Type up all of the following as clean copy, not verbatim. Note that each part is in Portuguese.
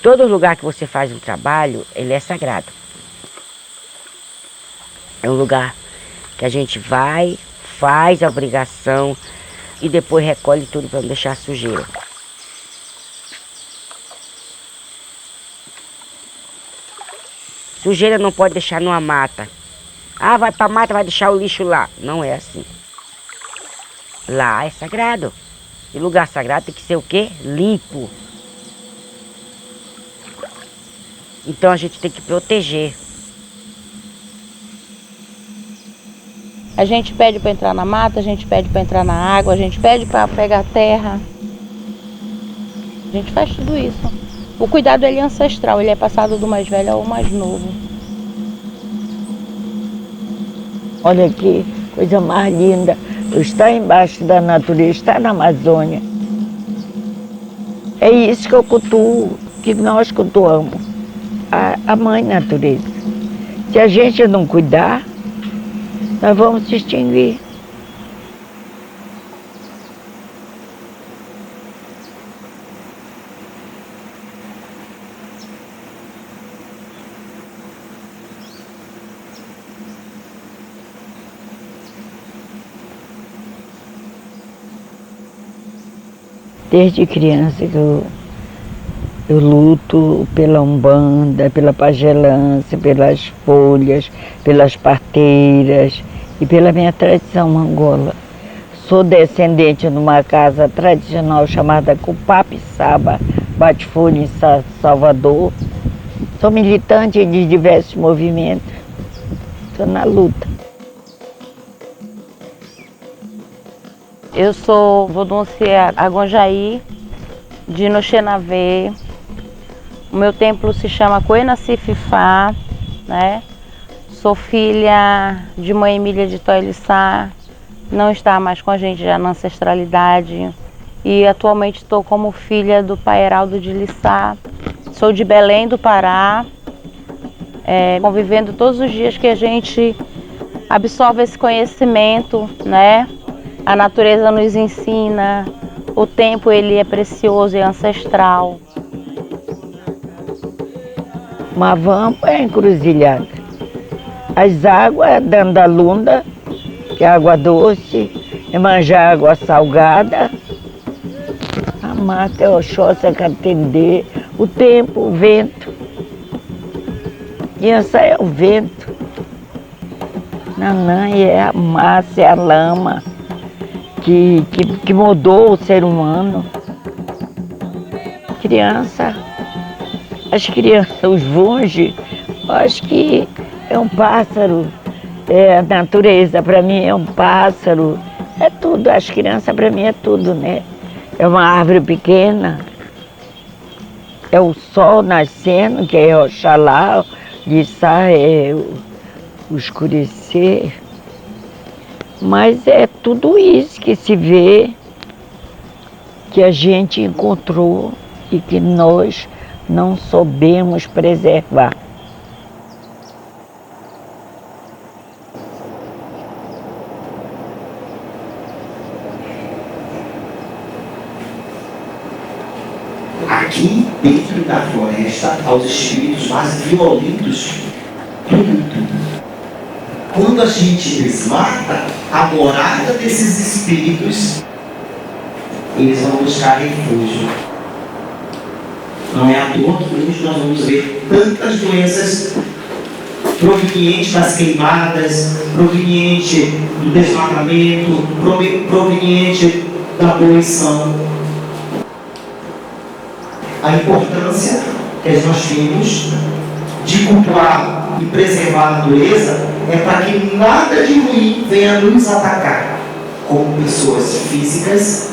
Todo lugar que você faz um trabalho, ele é sagrado. É um lugar que a gente vai, faz a obrigação e depois recolhe tudo para não deixar sujeira. Sujeira não pode deixar numa mata. Ah, vai pra mata, vai deixar o lixo lá. Não é assim. Lá é sagrado. E lugar sagrado tem que ser o quê? Limpo. Então a gente tem que proteger. A gente pede para entrar na mata, a gente pede para entrar na água, a gente pede para pegar terra. A gente faz tudo isso. O cuidado ele é ancestral, ele é passado do mais velho ao mais novo. Olha que coisa mais linda. Estar embaixo da natureza, estar na Amazônia. É isso que eu cultuo, que nós cultuamos. A mãe natureza. Se a gente não cuidar, nós vamos se extinguir. Desde criança que eu luto pela Umbanda, pela pagelância, pelas folhas, pelas parteiras e pela minha tradição angola. Sou descendente de uma casa tradicional chamada Cupapiçaba, Bate-Folha, em Salvador. Sou militante de diversos movimentos. Estou na luta. Eu sou Vodúncia Agonjaí, de Noxenavê. O meu templo se chama Coenacififá, né? Sou filha de mãe Emília de Toelissá, não está mais com a gente já na ancestralidade. E atualmente estou como filha do pai Heraldo de Lissá. Sou de Belém do Pará, convivendo todos os dias que a gente absorve esse conhecimento, né? A natureza nos ensina, o tempo ele é precioso e ancestral. Mavampo é encruzilhada. As águas Dandalunda, que é água doce, Emanjá, água salgada. A mata é Oxóssi, Catendê, o tempo, o vento. Inhaçá é o vento. Nanã é a massa, é a lama que mudou o ser humano. As crianças, os vonges, acho que é um pássaro, a natureza para mim é um pássaro, é tudo, as crianças para mim é tudo, né? É uma árvore pequena, é o sol nascendo, que é Oxalá, Lissá é o escurecer. Mas é tudo isso que se vê, que a gente encontrou e que nós não soubemos preservar. Aqui, dentro da floresta, aos espíritos mais violentos do mundo. Quando a gente desmata a morada desses espíritos, eles vão buscar refúgio. Não é à toa que hoje nós vamos ver tantas doenças provenientes das queimadas, provenientes do desmatamento, provenientes da poluição. A importância que nós temos de cultuar e preservar a natureza é para que nada de ruim venha nos atacar, como pessoas físicas,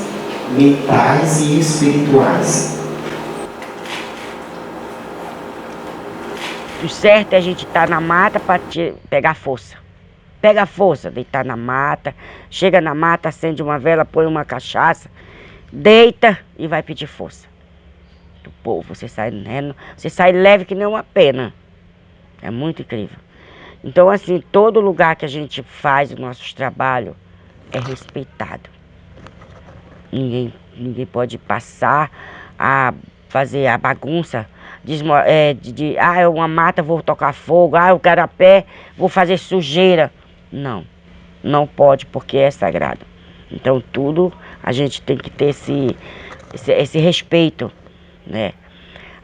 mentais e espirituais. O certo é a gente estar na mata para pegar força. Pega força, deitar na mata, chega na mata, acende uma vela, põe uma cachaça, deita e vai pedir força. Do povo, você sai leve que nem uma pena. É muito incrível. Então, assim, todo lugar que a gente faz os nossos trabalhos é respeitado. Ninguém pode passar a fazer a bagunça uma mata, vou tocar fogo, o carapé, vou fazer sujeira. Não, não pode, porque é sagrado. Então tudo a gente tem que ter esse respeito, né?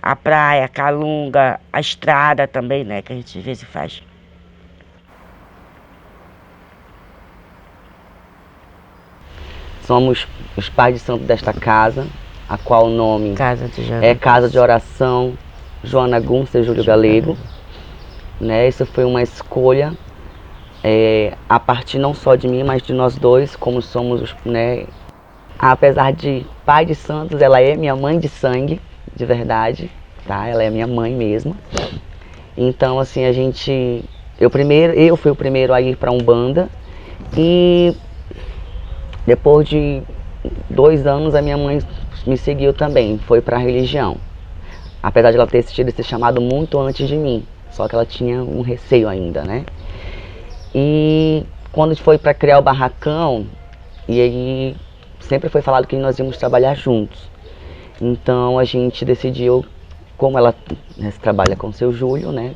A praia, a calunga, a estrada também, né? Que a gente às vezes faz. Somos os pais de santo desta casa, a qual o nome é Casa de Oração Joana Gunça e Júlio Galego. Né? Isso foi uma escolha a partir não só de mim, mas de nós dois, como somos, né? Apesar de pai de santos, ela é minha mãe de sangue, de verdade, tá? Ela é minha mãe mesmo. Então, assim, eu fui o primeiro a ir para Umbanda e depois de 2 anos a minha mãe me seguiu também, foi para a religião. Apesar de ela ter tido esse chamado muito antes de mim, só que ela tinha um receio ainda, né? E quando foi para criar o barracão, e aí sempre foi falado que nós íamos trabalhar juntos. Então a gente decidiu, como ela trabalha com o seu Júlio, né?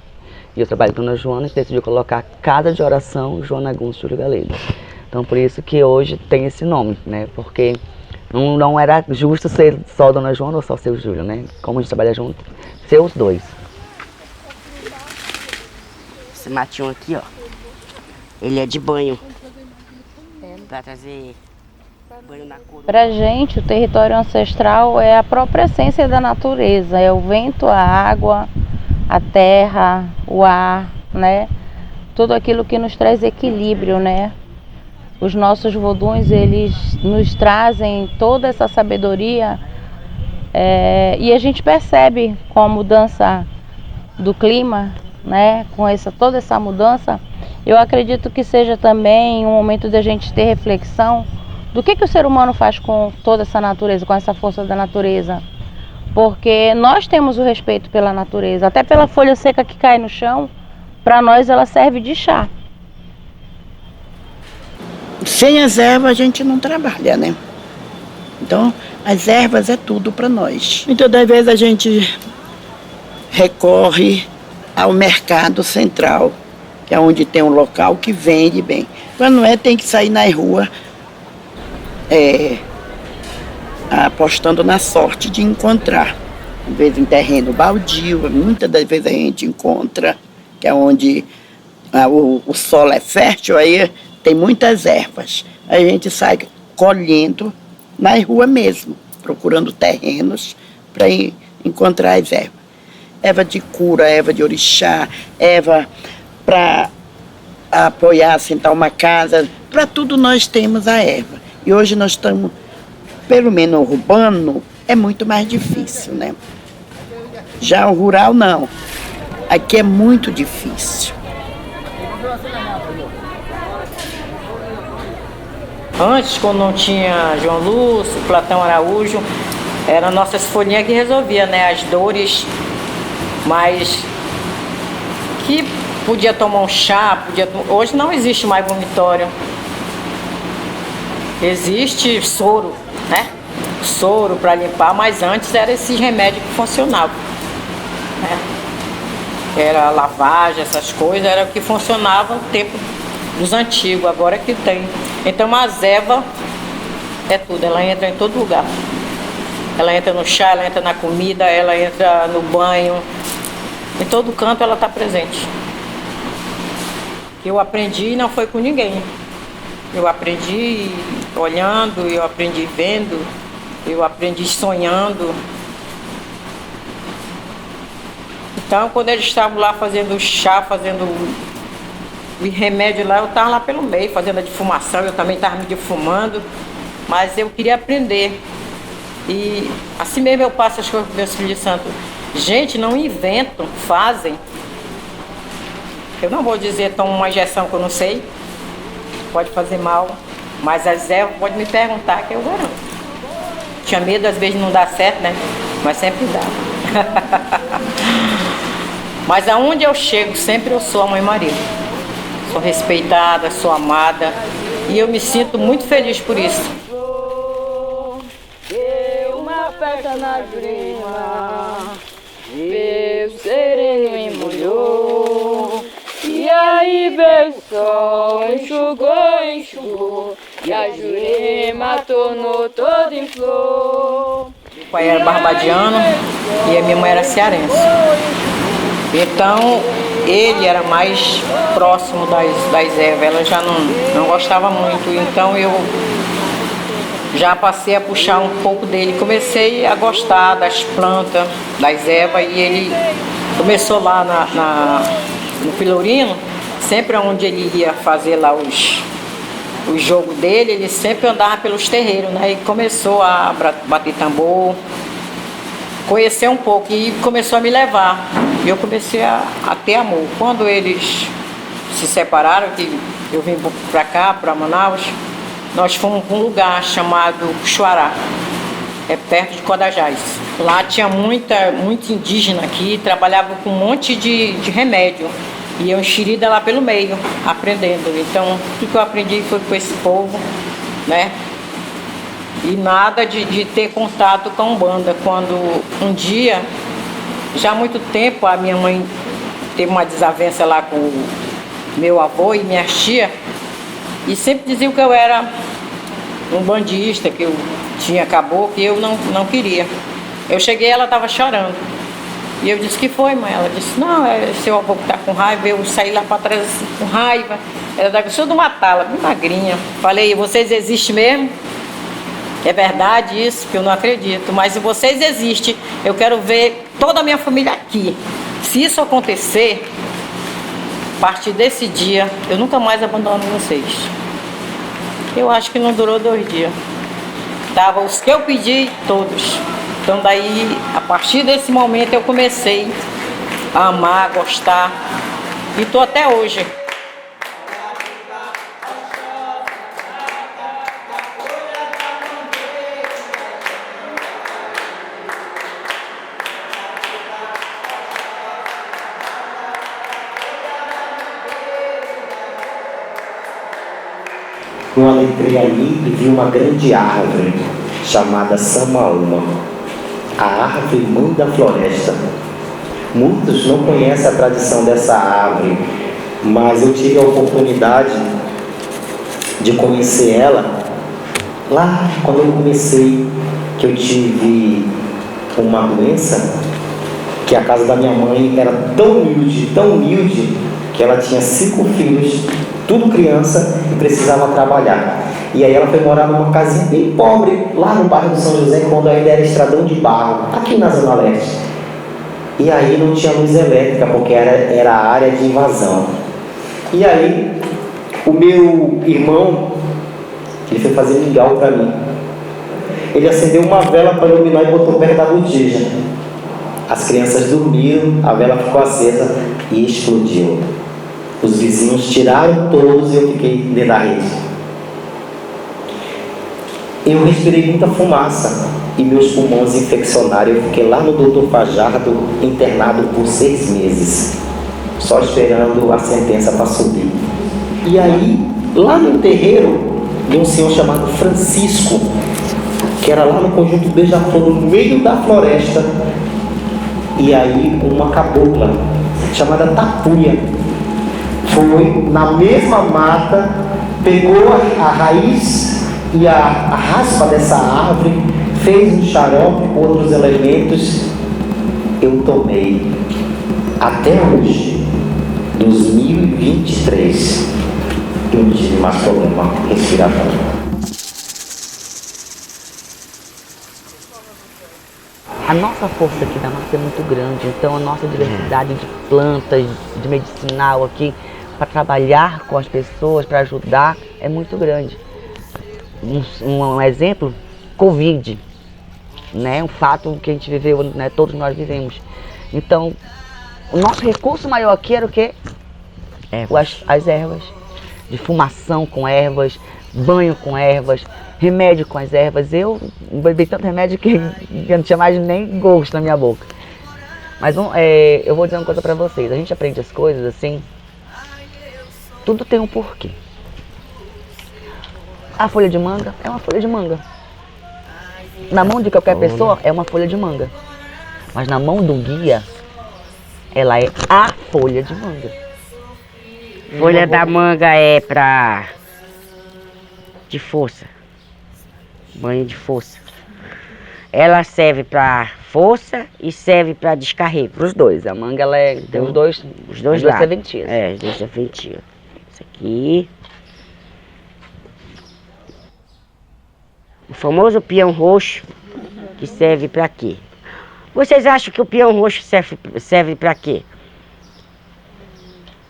E eu trabalho com a Dona Joana, a gente decidiu colocar Casa de Oração Joana Gunça e Júlio Galego. Então por isso que hoje tem esse nome, né? Porque não era justo ser só a Dona Joana ou só o seu Júlio, né? Como a gente trabalha junto, ser os dois. Esse matinho aqui, ó, ele é de banho. Pra trazer banho na coroa. Pra gente, o território ancestral é a própria essência da natureza. É o vento, a água, a terra, o ar, né? Tudo aquilo que nos traz equilíbrio, né? Os nossos voduns, eles nos trazem toda essa sabedoria e a gente percebe com a mudança do clima, né? Com toda essa mudança, eu acredito que seja também um momento de a gente ter reflexão do que o ser humano faz com toda essa natureza, com essa força da natureza. Porque nós temos o respeito pela natureza, até pela folha seca que cai no chão, para nós ela serve de chá. Sem as ervas a gente não trabalha, né? Então, as ervas é tudo para nós. Muitas das vezes a gente recorre ao mercado central, que é onde tem um local que vende bem. Quando não é, tem que sair na rua apostando na sorte de encontrar. Às vezes em terreno baldio, muitas das vezes a gente encontra, que é onde o solo é fértil, aí tem muitas ervas. Aí a gente sai colhendo na rua mesmo, procurando terrenos para encontrar as ervas. Erva de cura, erva de orixá, erva para apoiar, assentar uma casa. Para tudo nós temos a erva. E hoje nós estamos, pelo menos no urbano, é muito mais difícil, né? Já o rural não. Aqui é muito difícil. Antes, quando não tinha João Lúcio, Platão Araújo, eram nossas folhinhas que resolvia, né, as dores, mas que podia tomar um chá, hoje não existe mais vomitório. Existe soro, né? Soro para limpar, mas antes era esses remédios que funcionavam, né? Era lavagem, essas coisas, era o que funcionava no tempo dos antigos, agora que tem. Então a erva é tudo, ela entra em todo lugar. Ela entra no chá, ela entra na comida, ela entra no banho. Em todo canto ela está presente. Eu aprendi e não foi com ninguém. Eu aprendi olhando, eu aprendi vendo, eu aprendi sonhando. Então, quando eles estavam lá fazendo chá, fazendo o remédio lá, eu estava lá pelo meio, fazendo a defumação, eu também estava me defumando, mas eu queria aprender. E assim mesmo eu passo as coisas para meus filhos santos. Gente, não inventam, fazem. Eu não vou dizer, toma uma injeção que eu não sei, pode fazer mal, mas as ervas pode me perguntar que eu garanto. Tinha medo, às vezes não dá certo, né? Mas sempre dá. Mas aonde eu chego, sempre eu sou a Mãe Maria. Sou respeitada, sou amada e eu me sinto muito feliz por isso. Deu uma festa na grima. Aí veio o sol, enxugou, e a Jurema tornou toda em flor. Meu pai era barbadiano e a minha mãe era cearense. Então, ele era mais próximo das ervas, ela já não gostava muito. Então, eu já passei a puxar um pouco dele. Comecei a gostar das plantas, das ervas, e ele começou lá no Pelourinho, sempre onde ele ia fazer lá o jogo dele, ele sempre andava pelos terreiros, né? E começou a bater tambor, conhecer um pouco e começou a me levar. E eu comecei a ter amor. Quando eles se separaram, que eu vim para cá, para Manaus, nós fomos para um lugar chamado Xuará, é perto de Codajás. Lá tinha muito indígena aqui, trabalhava com um monte de remédio. E eu enxerida lá pelo meio, aprendendo. Então, tudo que eu aprendi foi com esse povo, né? E nada de ter contato com a Umbanda. Quando um dia, já há muito tempo, a minha mãe teve uma desavença lá com o meu avô e minha tia, e sempre diziam que eu era um bandista, que eu tinha caboclo, que eu não queria. Eu cheguei, ela estava chorando. E eu disse, que foi, mãe? Ela disse, não, é seu avô que está com raiva. Eu saí lá para trás assim, com raiva. Ela disse, deixa eu matá-la, bem magrinha. Falei, vocês existem mesmo? É verdade isso, que eu não acredito. Mas se vocês existem, eu quero ver toda a minha família aqui. Se isso acontecer, a partir desse dia, eu nunca mais abandono vocês. Eu acho que não durou 2 dias. Dava os que eu pedi, todos. Então daí, a partir desse momento, eu comecei a amar, a gostar. E estou até hoje. Eu entrei ali e vi uma grande árvore chamada Samaúma, a árvore mãe da floresta. Muitos não conhecem a tradição dessa árvore, mas eu tive a oportunidade de conhecer ela lá quando eu comecei, que eu tive uma doença, que a casa da minha mãe era tão humilde, que ela tinha 5 filhos, tudo criança, e precisava trabalhar. E aí ela foi morar numa casinha bem pobre, lá no bairro do São José, quando ainda era estradão de barro, aqui na Zona Leste. E aí não tinha luz elétrica, porque era a área de invasão. E aí, o meu irmão, ele foi fazer mingau para mim. Ele acendeu uma vela para iluminar e botou perto da botija. As crianças dormiram, a vela ficou acesa e explodiu. Os vizinhos tiraram todos e eu fiquei dentro da rede. Eu respirei muita fumaça e meus pulmões infeccionaram. Eu fiquei lá no Dr. Fajardo, internado por 6 meses, só esperando a sentença para subir. E aí, lá no terreiro de um senhor chamado Francisco, que era lá no Conjunto Beija-Flor, no meio da floresta, e aí uma cabocla chamada Tapuia foi na mesma mata, pegou a raiz e a raspa dessa árvore, fez um xarope com outros elementos. Eu tomei até hoje, 2023, eu não tive mais problema respiratório. A nossa força aqui da mata é muito grande, então a nossa diversidade de plantas, de medicinal aqui, para trabalhar com as pessoas, para ajudar, é muito grande. Um exemplo, Covid, né? Um fato que a gente viveu, né? Todos nós vivemos. Então, o nosso recurso maior aqui era o quê? As ervas, defumação com ervas, banho com ervas, remédio com as ervas. Eu bebi tanto remédio que eu não tinha mais nem gosto na minha boca. Mas eu vou dizer uma coisa pra vocês, a gente aprende as coisas assim, tudo tem um porquê. A folha de manga é uma folha de manga. Na mão de qualquer pessoa é uma folha de manga. Mas na mão do guia, ela é a folha de manga. Folha da manga é de força. Banho de força. Ela serve pra força e serve pra descarrego. Os dois. A manga, ela é... Tem os dois lados. serventias. Os dois serventias. Isso aqui. O famoso peão roxo, que serve pra quê? Vocês acham que o peão roxo serve pra quê?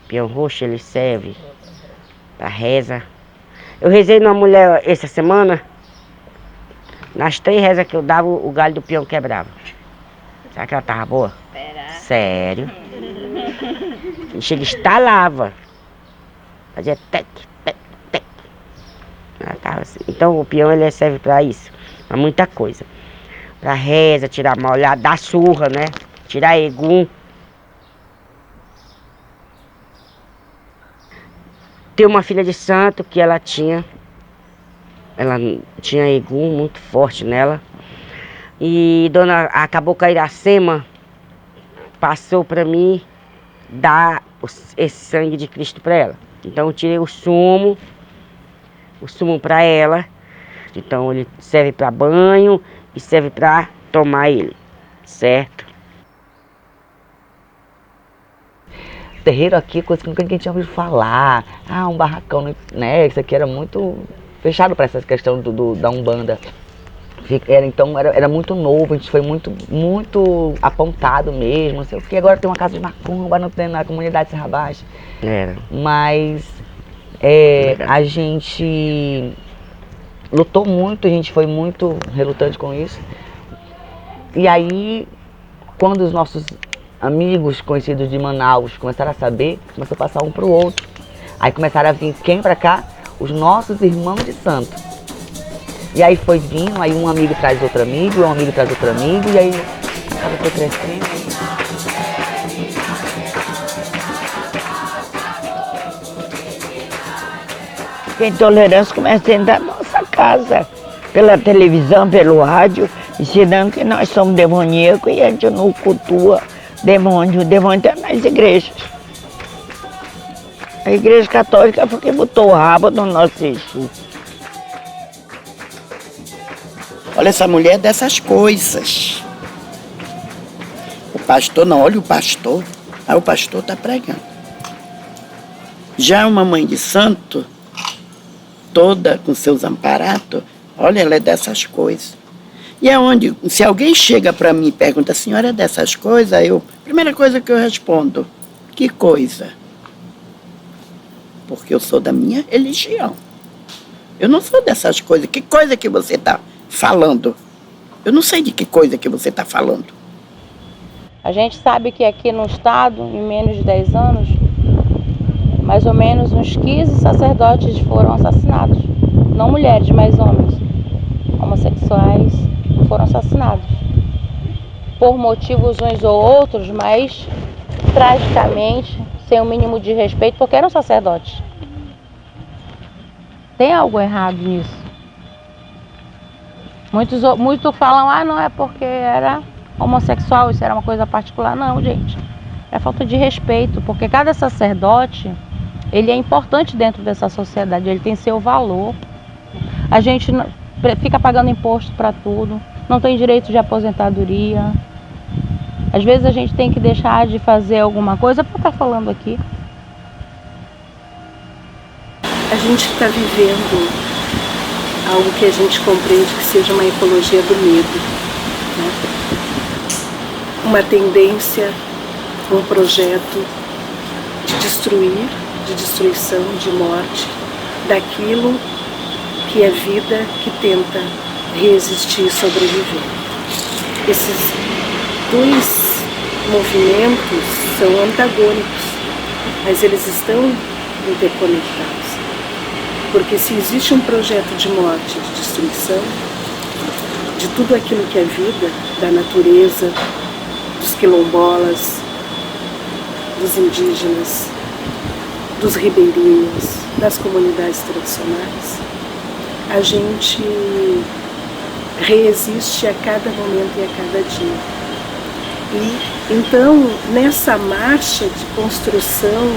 O peão roxo, ele serve pra reza. Eu rezei numa mulher essa semana. Nas 3 rezas que eu dava, o galho do peão quebrava. Será que ela tava boa? Sério. Chega, estalava. Fazia tec, tec, tec. Ela tava assim. Então o peão, ele serve pra isso. Pra muita coisa. Pra reza, tirar mal olhada, dar surra, né? Tirar egum. Tem uma filha de santo que ela tinha egum muito forte nela. E a cabocla Iracema passou pra mim dar esse sangue de Cristo pra ela. Então eu tirei o sumo pra ela. Então ele serve pra banho e serve pra tomar ele, certo? Terreiro aqui, coisa que ninguém tinha ouvido falar. Ah, um barracão, né? Isso aqui era muito fechado para essa questão da Umbanda. Então era muito novo, a gente foi muito apontado mesmo, não sei o que. Agora tem uma casa de macumba na comunidade Serra Baixa. Mas a gente lutou muito, a gente foi muito relutante com isso. E aí, quando os nossos amigos conhecidos de Manaus começaram a saber, começou a passar um pro outro. Aí começaram a vir quem pra cá? Os nossos irmãos de santo. E aí foi vindo, aí um amigo traz outro amigo, um amigo traz outro amigo, e aí a casa foi crescendo. A intolerância começa dentro da nossa casa, pela televisão, pelo rádio, ensinando que nós somos demoníacos e a gente não cultua demônio. O demônio está nas igrejas. A igreja católica foi que botou o rabo no nosso Exu. Olha, essa mulher é dessas coisas. O pastor não, olha o pastor. Aí o pastor está pregando. Já uma mãe de santo, toda com seus amparatos, olha, ela é dessas coisas. E é onde, se alguém chega para mim e pergunta, a senhora é dessas coisas? Primeira coisa que eu respondo, que coisa? Porque eu sou da minha religião. Eu não sou dessas coisas. Que coisa que você está falando? Eu não sei de que coisa que você está falando. A gente sabe que aqui no estado, em menos de 10 anos, mais ou menos uns 15 sacerdotes foram assassinados. Não mulheres, mas homens. Homossexuais foram assassinados. Por motivos uns ou outros, mas tragicamente, sem o mínimo de respeito, porque eram sacerdotes. Tem algo errado nisso. Muitos falam, não é porque era homossexual, isso era uma coisa particular. Não, gente. É falta de respeito, porque cada sacerdote, ele é importante dentro dessa sociedade, ele tem seu valor. A gente fica pagando imposto para tudo, não tem direito de aposentadoria. Às vezes a gente tem que deixar de fazer alguma coisa para estar falando aqui. A gente está vivendo algo que a gente compreende que seja uma ecologia do medo, né? Uma tendência, um projeto de destruir, de destruição, de morte, daquilo que é vida que tenta resistir e sobreviver. Esses dois movimentos são antagônicos, mas eles estão interconectados. Porque se existe um projeto de morte, de destruição, de tudo aquilo que é vida, da natureza, dos quilombolas, dos indígenas, dos ribeirinhos, das comunidades tradicionais, a gente reexiste a cada momento e a cada dia. E então, nessa marcha de construção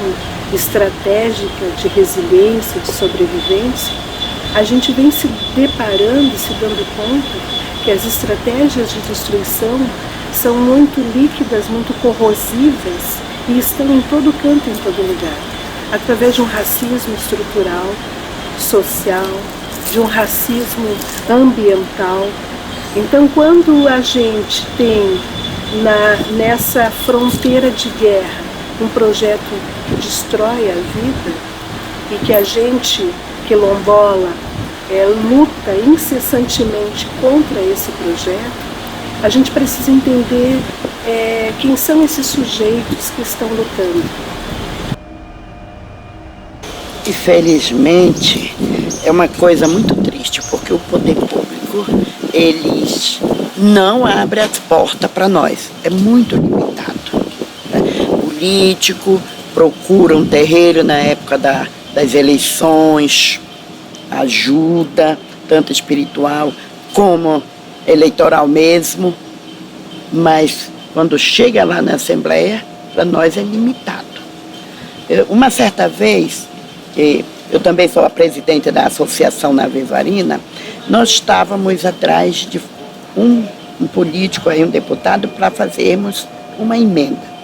estratégica de resiliência, de sobrevivência, a gente vem se deparando, se dando conta que as estratégias de destruição são muito líquidas, muito corrosivas e estão em todo canto, em todo lugar, através de um racismo estrutural, social, de um racismo ambiental. Então, quando a gente tem nessa fronteira de guerra um projeto que destrói a vida e que a gente, quilombola, luta incessantemente contra esse projeto, a gente precisa entender quem são esses sujeitos que estão lutando. Infelizmente, é uma coisa muito triste, porque o poder público, eles não abrem as portas para nós. É muito limitado. Né? Político procura um terreiro na época das eleições, ajuda, tanto espiritual como eleitoral mesmo, mas quando chega lá na Assembleia, para nós é limitado. Uma certa vez, eu também sou a presidente da Associação Navevarina, nós estávamos atrás de um político, aí, um deputado, para fazermos uma emenda.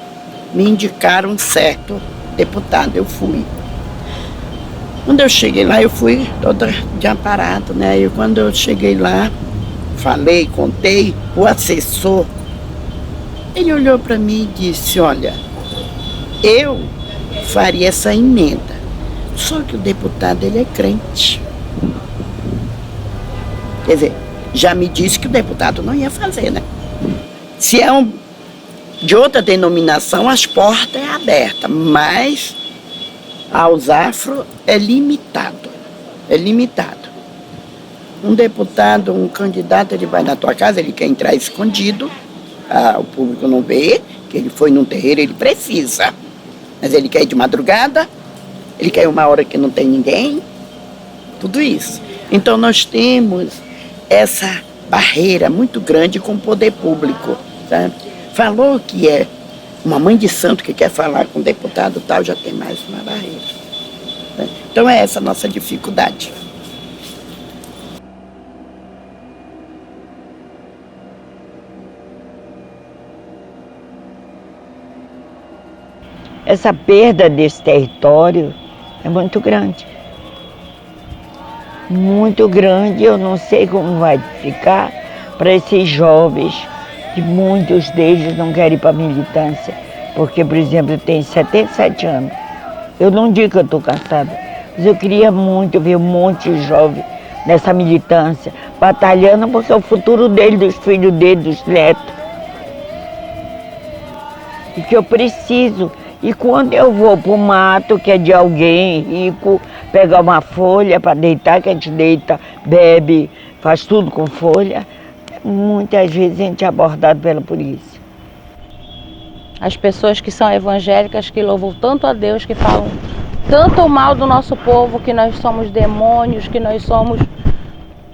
Me indicaram um certo deputado, eu fui. Quando eu cheguei lá, eu fui toda de amparado, né? E quando eu cheguei lá, falei, contei, o assessor, ele olhou para mim e disse, olha, eu faria essa emenda, só que o deputado, ele é crente. Quer dizer, já me disse que o deputado não ia fazer, né? Se é de outra denominação, as portas é aberta, mas aos afro é limitado. É limitado. Um deputado, um candidato, ele vai na tua casa, ele quer entrar escondido, o público não vê, que ele foi num terreiro, ele precisa. Mas ele quer ir de madrugada, ele quer ir uma hora que não tem ninguém, tudo isso. Então nós temos essa barreira muito grande com o poder público. Sabe? Falou que é uma mãe de santo que quer falar com um deputado tal, já tem mais uma barreira. Né? Então é essa a nossa dificuldade. Essa perda desse território é muito grande. Muito grande, eu não sei como vai ficar para esses jovens, que muitos deles não querem ir para a militância, porque, por exemplo, eu tenho 77 anos. Eu não digo que eu estou cansada, mas eu queria muito ver um monte de jovens nessa militância, batalhando, porque é o futuro deles, dos filhos deles, dos netos. E que eu preciso. E quando eu vou para o mato, que é de alguém rico, pegar uma folha para deitar, que a gente deita, bebe, faz tudo com folha, muitas vezes a gente é abordado pela polícia. As pessoas que são evangélicas, que louvam tanto a Deus, que falam tanto mal do nosso povo, que nós somos demônios, que nós somos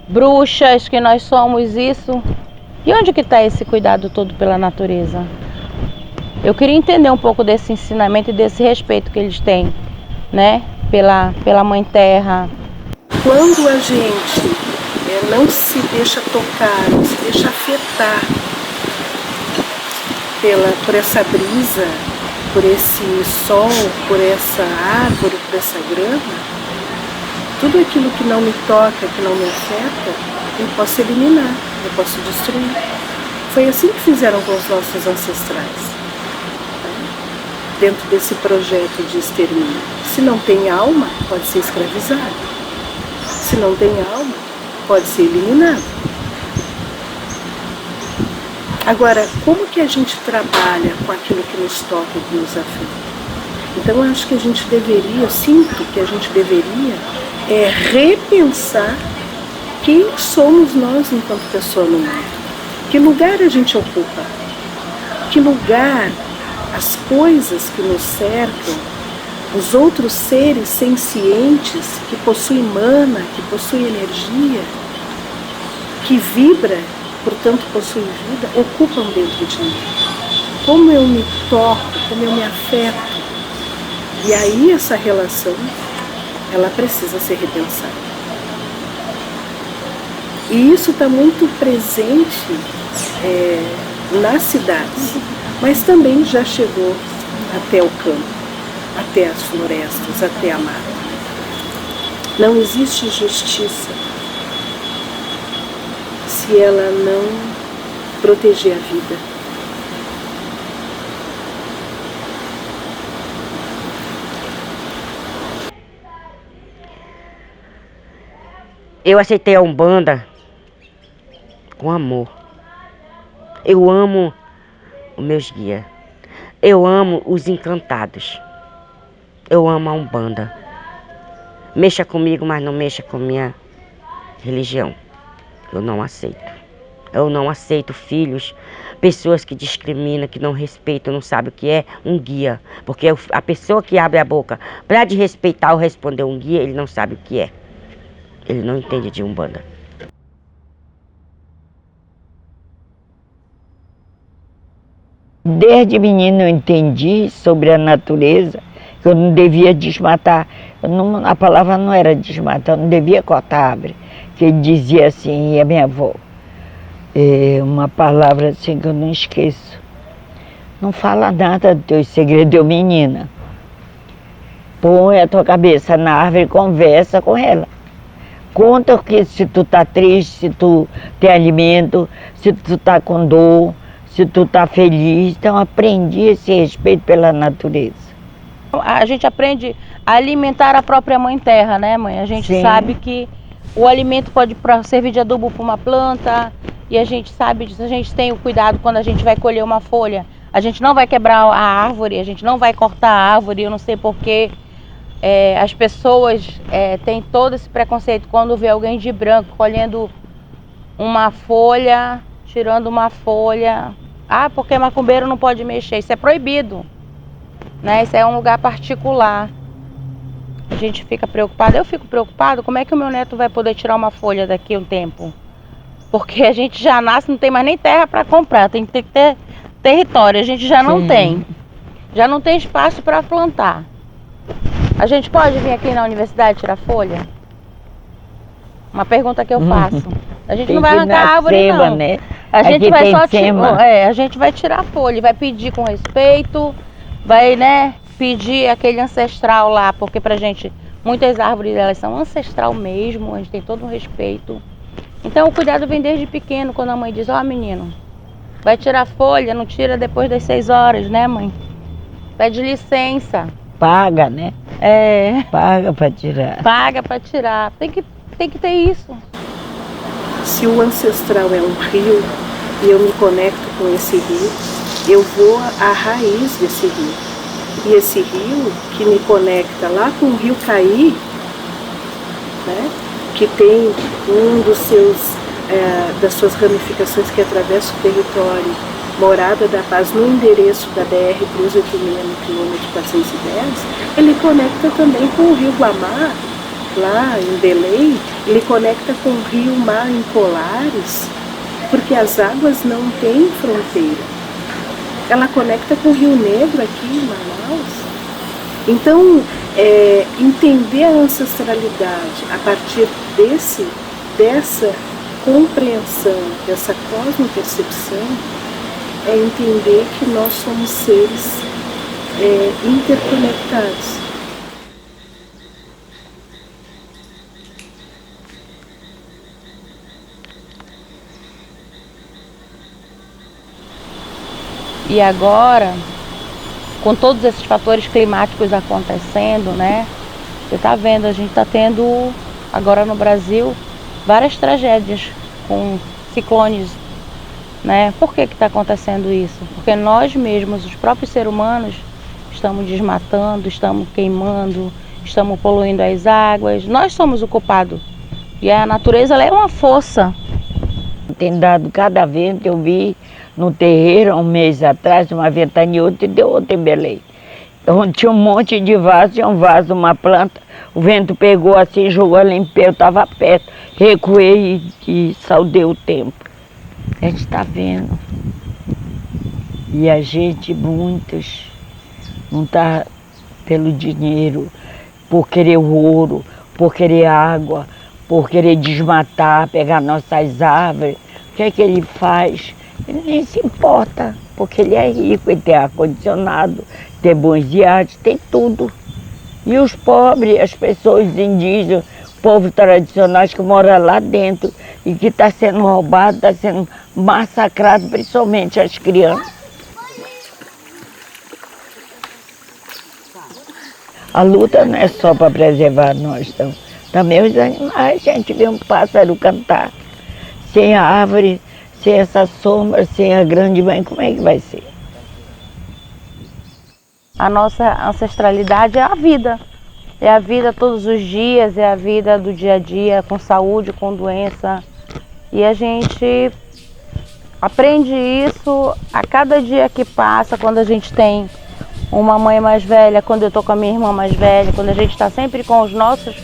bruxas, que nós somos isso. E onde que está esse cuidado todo pela natureza? Eu queria entender um pouco desse ensinamento e desse respeito que eles têm, né? Pela Mãe Terra. Quando a gente não se deixa tocar, não se deixa afetar por essa brisa, por esse sol, por essa árvore, por essa grama, tudo aquilo que não me toca, que não me afeta, eu posso eliminar, eu posso destruir. Foi assim que fizeram com os nossos ancestrais. Dentro desse projeto de extermínio. Se não tem alma, pode ser escravizado. Se não tem alma, pode ser eliminado. Agora, como que a gente trabalha com aquilo que nos toca e que nos afeta? Então, eu acho que a gente deveria, eu sinto que a gente deveria repensar quem somos nós enquanto pessoa no mundo. Que lugar a gente ocupa? Que lugar as coisas que nos cercam, os outros seres sencientes que possuem mana, que possuem energia, que vibra, portanto possuem vida, ocupam dentro de mim. como eu me toco, como eu me afeto. E aí essa relação, ela precisa ser repensada. E isso está muito presente nas cidades, mas também já chegou até o campo, até as florestas, até a mata. Não existe justiça se ela não proteger a vida. Eu aceitei a Umbanda com amor. Eu amo os meus guias. Eu amo os encantados. Eu amo a Umbanda. Mexa comigo, mas não mexa com minha religião. Eu não aceito. Eu não aceito filhos, pessoas que discriminam, que não respeitam, não sabem o que é um guia. Porque a pessoa que abre a boca para desrespeitar ou responder um guia, ele não sabe o que é. Ele não entende de Umbanda. Desde menino eu entendi sobre a natureza que eu não devia desmatar. A palavra não era desmatar, eu não devia cortar a árvore. Que ele dizia assim, e a minha avó, uma palavra assim que eu não esqueço. Não fala nada do teu segredo, menina. Põe a tua cabeça na árvore e conversa com ela. Conta que se tu tá triste, se tu tem alimento, se tu tá com dor, se tu tá feliz. Então aprendi esse respeito pela natureza. A gente aprende a alimentar a própria mãe terra, né, mãe? A gente Sim. sabe que o alimento pode servir de adubo para uma planta, e a gente sabe disso, a gente tem o cuidado quando a gente vai colher uma folha. A gente não vai quebrar a árvore, a gente não vai cortar a árvore, eu não sei porquê. As pessoas têm todo esse preconceito quando vê alguém de branco colhendo uma folha, tirando uma folha. Ah, porque macumbeiro não pode mexer, isso é proibido, né? Isso é um lugar particular. A gente fica preocupado, eu fico preocupado, como é que o meu neto vai poder tirar uma folha daqui a um tempo? Porque a gente já nasce, não tem mais nem terra para comprar, tem que ter território, a gente já não tem. Já não tem espaço para plantar. A gente pode vir aqui na universidade tirar folha? Uma pergunta que eu faço. A gente não vai arrancar a árvore, não. Né? A gente vai só tirar. a gente vai tirar folha, vai pedir com respeito, vai, né, pedir aquele ancestral lá, porque pra gente, muitas árvores elas são ancestral mesmo, a gente tem todo um respeito. Então o cuidado vem desde pequeno, quando a mãe diz, ó menino, vai tirar folha, não tira depois das 6 horas, né, mãe? Pede licença. Paga, né? Paga para tirar. Paga para tirar. Tem que ter isso. Se o ancestral é um rio e eu me conecto com esse rio, eu vou à raiz desse rio. E esse rio que me conecta lá com o rio Caí, né, que tem um dos das suas ramificações que atravessa o território, Morada da Paz, no endereço da BR 386, no quilômetro 410, ele conecta também com o rio Guamá, lá em Belém, ele conecta com o rio Mar em Colares, porque as águas não têm fronteira. Ela conecta com o Rio Negro aqui em Manaus. Então, entender a ancestralidade a partir dessa compreensão, dessa cosmopercepção, é entender que nós somos seres interconectados. E agora, com todos esses fatores climáticos acontecendo, né? Você está vendo, a gente está tendo agora no Brasil várias tragédias com ciclones, né? Por que está acontecendo isso? Porque nós mesmos, os próprios seres humanos, estamos desmatando, estamos queimando, estamos poluindo as águas. Nós somos o culpado. E a natureza, ela é uma força. Tem dado cada vento, eu vi no terreiro, há um mês atrás, uma ventania e outra, e deu outra em Belém. Então tinha um monte de vaso, tinha um vaso, uma planta, o vento pegou assim, jogou ela em pé, eu estava perto, recuei e saudei o tempo. A gente está vendo. E a gente, muitos, não está pelo dinheiro, por querer o ouro, por querer água, por querer desmatar, pegar nossas árvores. O que é que ele faz? Ele nem se importa, porque ele é rico, ele tem ar-condicionado, tem bons iates, tem tudo. E os pobres, as pessoas indígenas, povos tradicionais que moram lá dentro e que está sendo roubado, está sendo massacrado, principalmente as crianças. A luta não é só para preservar nós, não. Também os animais, a gente vê um pássaro cantar. Sem a árvore, sem essa sombra, sem a grande mãe, como é que vai ser? A nossa ancestralidade é a vida. É a vida todos os dias, é a vida do dia a dia, com saúde, com doença. E a gente aprende isso a cada dia que passa, quando a gente tem uma mãe mais velha, quando eu estou com a minha irmã mais velha, quando a gente está sempre com os nossos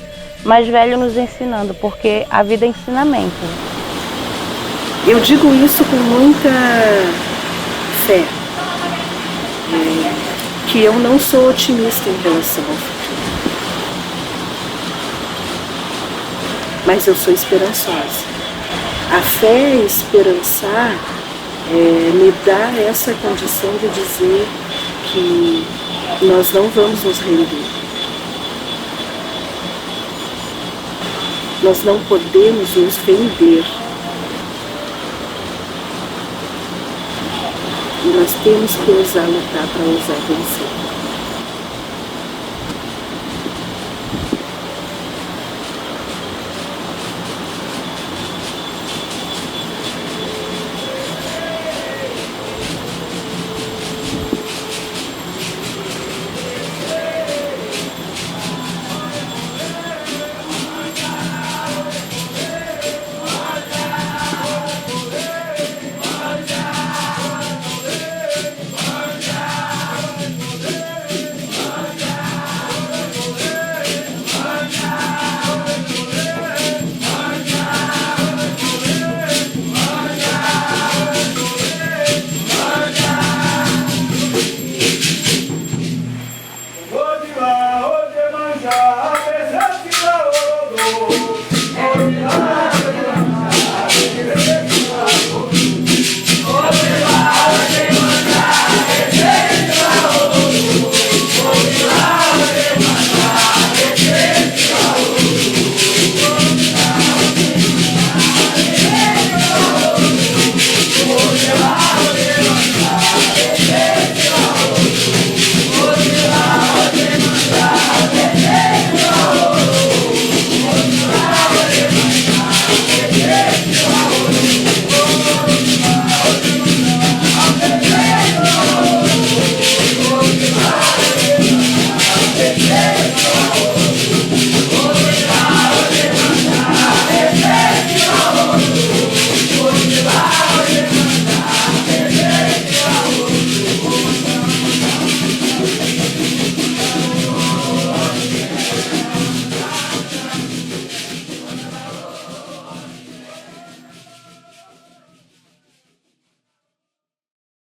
mais velhos nos ensinando, porque a vida é ensinamento. Eu digo isso com muita fé, que eu não sou otimista em relação ao futuro, mas eu sou esperançosa. A fé e esperançar me dá essa condição de dizer que nós não vamos nos render. Nós não podemos nos render. E nós temos que ousar lutar para ousar vencer. Hoje vai, hoje manjar, a pessoa que